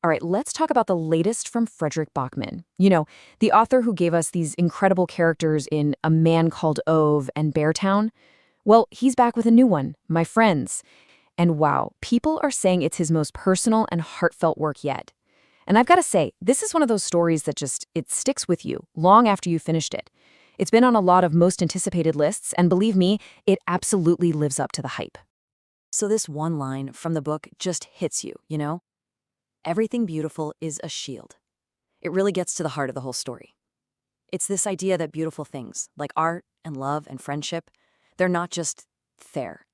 All right, let's talk about the latest from Fredrik Backman. The author who gave us these incredible characters in A Man Called Ove and Beartown. Well, he's back with a new one, My Friends. And wow, people are saying it's his most personal and heartfelt work yet. And I've got to say, this is one of those stories that it sticks with you long after you finished it. It's been on a lot of most anticipated lists, and believe me, it absolutely lives up to the hype. So this one line from the book just hits you, you know? Everything beautiful is a shield. It really gets to the heart of the whole story. It's this idea that beautiful things, like art and love and friendship, they're not just there.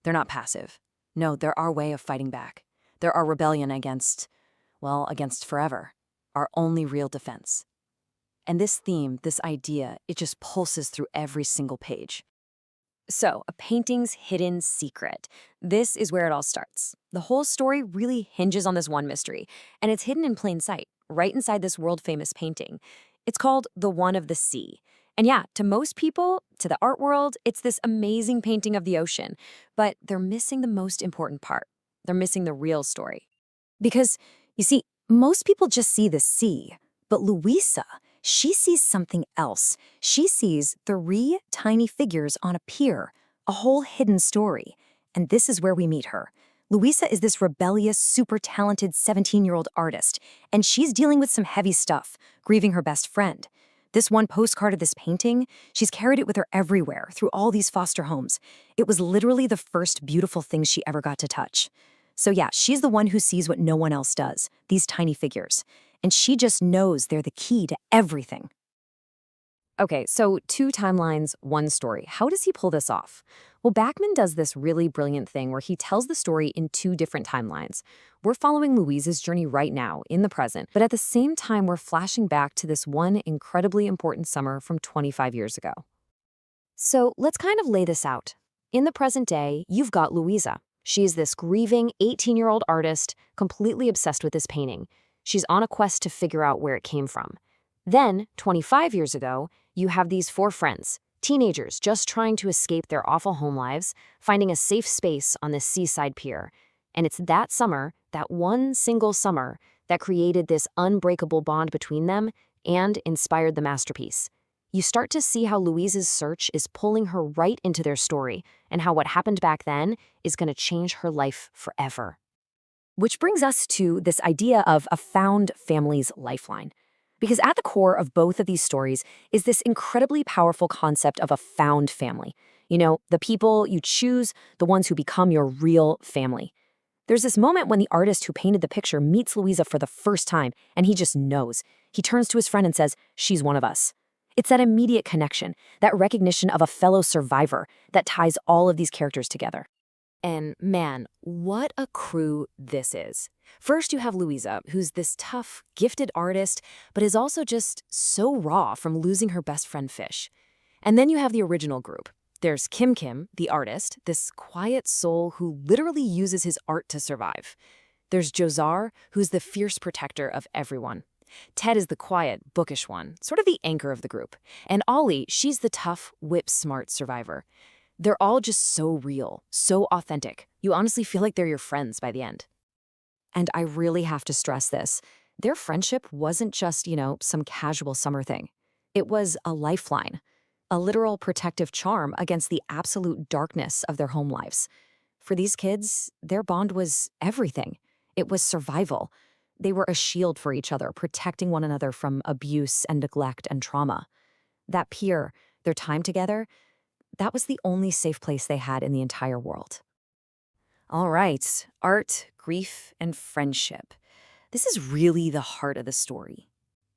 They're not passive. No, they're our way of fighting back. They're our rebellion against forever, our only real defense. And this theme, this idea, it just pulses through every single page. So, a painting's hidden secret. This is where it all starts. The whole story really hinges on this one mystery, and it's hidden in plain sight, right inside this world-famous painting. It's called The One of the Sea. And yeah, to most people, to the art world, it's this amazing painting of the ocean. But they're missing the most important part. They're missing the real story. Because, you see, most people just see the sea. But Louisa, she sees something else. She sees 3 tiny figures on a pier, a whole hidden story. And this is where we meet her. Louisa is this rebellious, super talented 17-year-old artist, and she's dealing with some heavy stuff, grieving her best friend. This one postcard of this painting, she's carried it with her everywhere, through all these foster homes. It was literally the first beautiful thing she ever got to touch. So yeah, she's the one who sees what no one else does, these tiny figures. And she just knows they're the key to everything. Okay, so 2 timelines, 1 story. How does he pull this off? Well, Backman does this really brilliant thing where he tells the story in 2 different timelines. We're following Louisa's journey right now, in the present, but at the same time, we're flashing back to this one incredibly important summer from 25 years ago. So let's kind of lay this out. In the present day, you've got Louisa. She is this grieving 18-year-old artist, completely obsessed with this painting. She's on a quest to figure out where it came from. Then, 25 years ago, you have these 4 friends, teenagers just trying to escape their awful home lives, finding a safe space on this seaside pier. And it's that summer, that one single summer, that created this unbreakable bond between them and inspired the masterpiece. You start to see how Louisa's search is pulling her right into their story, and how what happened back then is going to change her life forever. Which brings us to this idea of a found family's lifeline. Because at the core of both of these stories is this incredibly powerful concept of a found family. The people you choose, the ones who become your real family. There's this moment when the artist who painted the picture meets Louisa for the first time, and he just knows. He turns to his friend and says, "She's one of us." It's that immediate connection, that recognition of a fellow survivor that ties all of these characters together. And man, what a crew this is. First, you have Louisa, who's this tough, gifted artist, but is also just so raw from losing her best friend Fish. And then you have the original group. There's Kim, the artist, this quiet soul who literally uses his art to survive. There's Josar, who's the fierce protector of everyone. Ted is the quiet, bookish one, sort of the anchor of the group. And Ollie, she's the tough, whip-smart survivor. They're all just so real, so authentic. You honestly feel like they're your friends by the end. And I really have to stress this. Their friendship wasn't just, some casual summer thing. It was a lifeline, a literal protective charm against the absolute darkness of their home lives. For these kids, their bond was everything. It was survival. They were a shield for each other, protecting one another from abuse and neglect and trauma. That pier, their time together, that was the only safe place they had in the entire world. All right, art, grief, and friendship. This is really the heart of the story.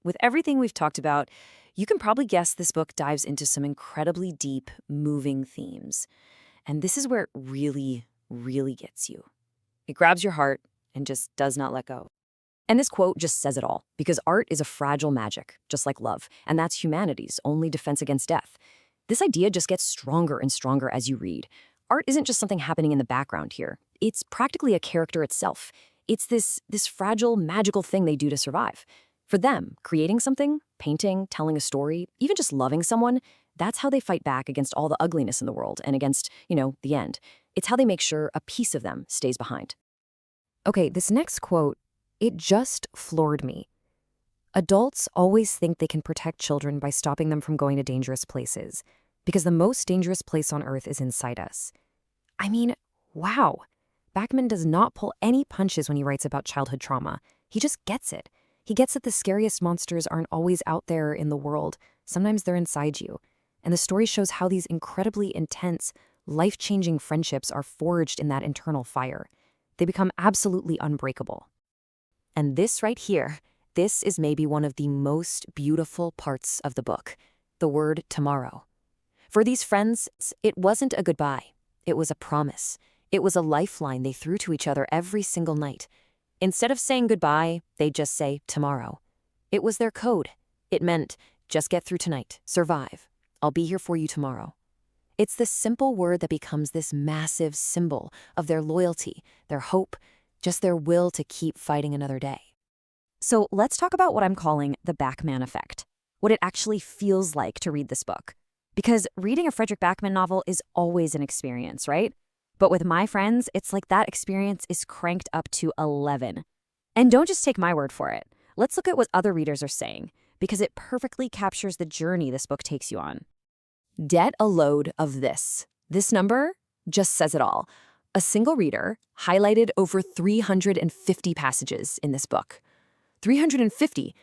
With everything we've talked about, you can probably guess this book dives into some incredibly deep, moving themes. And this is where it really, really gets you. It grabs your heart and just does not let go. And this quote just says it all, because art is a fragile magic, just like love, and that's humanity's only defense against death. This idea just gets stronger and stronger as you read. Art isn't just something happening in the background here. It's practically a character itself. It's this fragile, magical thing they do to survive. For them, creating something, painting, telling a story, even just loving someone, that's how they fight back against all the ugliness in the world and against, the end. It's how they make sure a piece of them stays behind. Okay, this next quote, It just floored me. Adults always think they can protect children by stopping them from going to dangerous places, because the most dangerous place on earth is inside us. I mean, wow. Backman does not pull any punches when he writes about childhood trauma. He just gets it. He gets that the scariest monsters aren't always out there in the world. Sometimes they're inside you. And the story shows how these incredibly intense, life-changing friendships are forged in that internal fire. They become absolutely unbreakable. And this right here, this is maybe one of the most beautiful parts of the book, the word tomorrow. For these friends, it wasn't a goodbye. It was a promise. It was a lifeline they threw to each other every single night. Instead of saying goodbye, they'd just say tomorrow. It was their code. It meant, just get through tonight, survive. I'll be here for you tomorrow. It's this simple word that becomes this massive symbol of their loyalty, their hope, just their will to keep fighting another day. So let's talk about what I'm calling the Backman effect, what it actually feels like to read this book. Because reading a Fredrik Backman novel is always an experience, right? But with my friends, it's like that experience is cranked up to 11. And don't just take my word for it. Let's look at what other readers are saying, because it perfectly captures the journey this book takes you on. Get a load of this. This number just says it all. A single reader highlighted over 350 passages in this book. 350,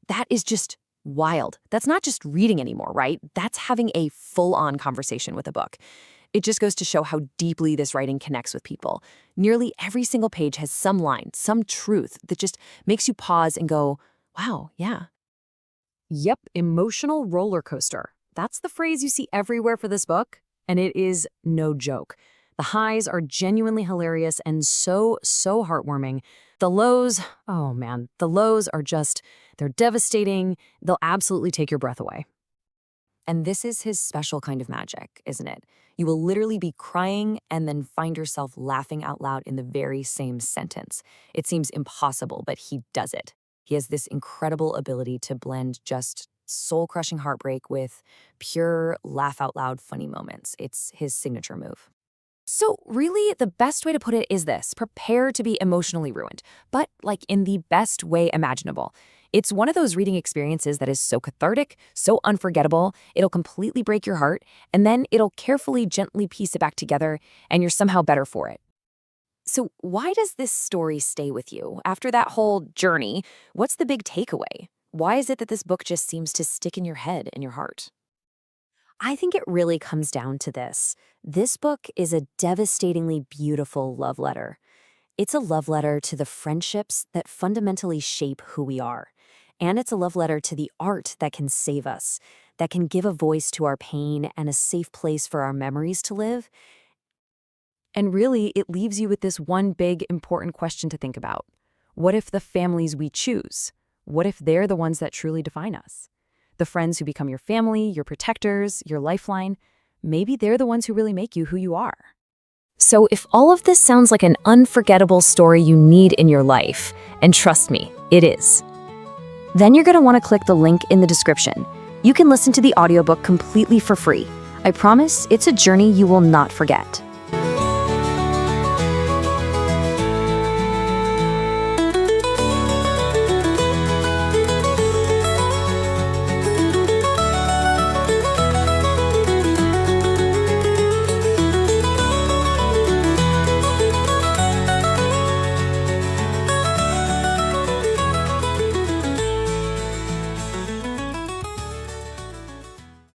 that is just wild. That's not just reading anymore, right? That's having a full-on conversation with a book. It just goes to show how deeply this writing connects with people. Nearly every single page has some line, some truth that just makes you pause and go, wow, yeah. Yep, emotional roller coaster. That's the phrase you see everywhere for this book, and it is no joke. The highs are genuinely hilarious and so heartwarming. The lows, oh man, the lows are just, they're devastating. They'll absolutely take your breath away. And this is his special kind of magic, isn't it? You will literally be crying and then find yourself laughing out loud in the very same sentence. It seems impossible, but he does it. He has this incredible ability to blend just soul-crushing heartbreak with pure laugh-out-loud funny moments. It's his signature move. So really, the best way to put it is this: prepare to be emotionally ruined, but like in the best way imaginable. It's one of those reading experiences that is so cathartic, so unforgettable, it'll completely break your heart, and then it'll carefully, gently piece it back together, and you're somehow better for it. So why does this story stay with you? After that whole journey, what's the big takeaway? Why is it that this book just seems to stick in your head and your heart? I think it really comes down to this. This book is a devastatingly beautiful love letter. It's a love letter to the friendships that fundamentally shape who we are. And it's a love letter to the art that can save us, that can give a voice to our pain and a safe place for our memories to live. And really, it leaves you with this one big, important question to think about. What if the families we choose? What if they're the ones that truly define us? The friends who become your family, your protectors, your lifeline, maybe they're the ones who really make you who you are. So if all of this sounds like an unforgettable story you need in your life, and trust me, it is, then you're going to want to click the link in the description. You can listen to the audiobook completely for free. I promise it's a journey you will not forget.